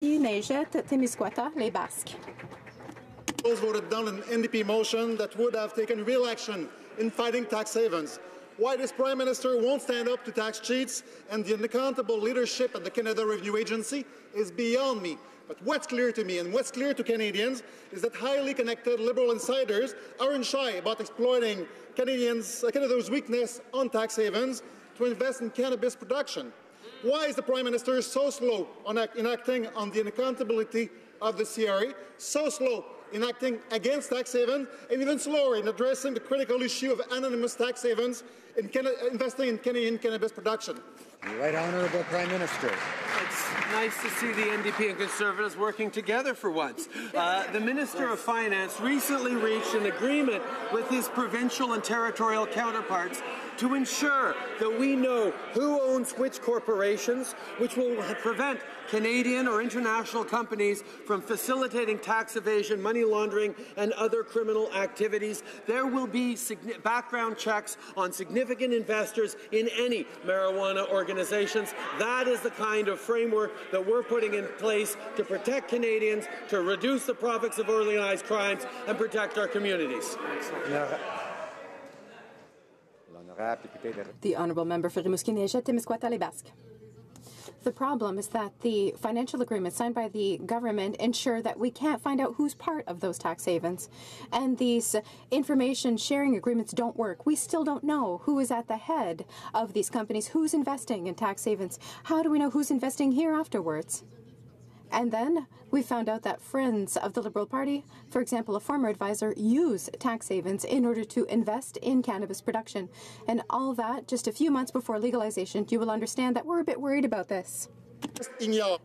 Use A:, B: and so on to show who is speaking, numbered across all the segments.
A: Témiscouata, les Basques.
B: Voted down an NDP motion that would have taken real action in fighting tax havens. Why this Prime Minister won't stand up to tax cheats and the unaccountable leadership at the Canada Revenue Agency is beyond me. But what's clear to me and what's clear to Canadians is that highly connected Liberal insiders aren't shy about exploiting Canada's weakness on tax havens to invest in cannabis production. Why is the Prime Minister so slow on enacting on the unaccountability of the CRA, so slow in acting against tax havens, and even slower in addressing the critical issue of anonymous tax havens in investing in Canadian cannabis production?
C: Right Honourable Prime Minister.
D: It's nice to see the NDP and Conservatives working together for once. The Minister of Finance recently reached an agreement with his provincial and territorial counterparts to ensure that we know who owns which corporations, which will prevent Canadian or international companies from facilitating tax evasion, money laundering, and other criminal activities. There will be background checks on significant investors in any marijuana organizations. That is the kind of framework that we're putting in place to protect Canadians, to reduce the profits of organized crimes, and protect our communities.
A: The Honourable Member for Rimouski-Neigette, Témiscouata, les Basques. The problem is that the financial agreements signed by the government ensure that we can't find out who's part of those tax havens. And these information sharing agreements don't work. We still don't know who is at the head of these companies, who's investing in tax havens. How do we know who's investing here afterwards? And then we found out that friends of the Liberal Party, for example, a former advisor, use tax havens in order to invest in cannabis production. And all that just a few months before legalization. You will understand that we're a bit worried about this.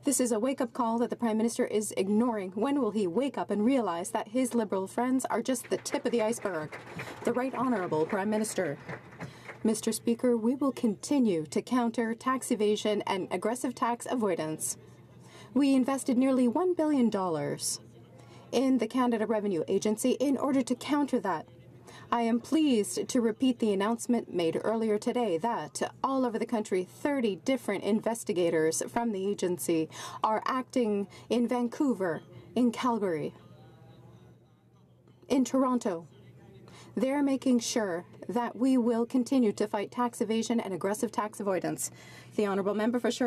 A: This is a wake-up call that the Prime Minister is ignoring. When will he wake up and realize that his Liberal friends are just the tip of the iceberg? The Right Honourable Prime Minister. Mr. Speaker, we will continue to counter tax evasion and aggressive tax avoidance. We invested nearly $1 billion in the Canada Revenue Agency in order to counter that. I am pleased to repeat the announcement made earlier today that all over the country, 30 different investigators from the agency are acting in Vancouver, in Calgary, in Toronto. They're making sure that we will continue to fight tax evasion and aggressive tax avoidance. The Honourable Member for Sherbrooke.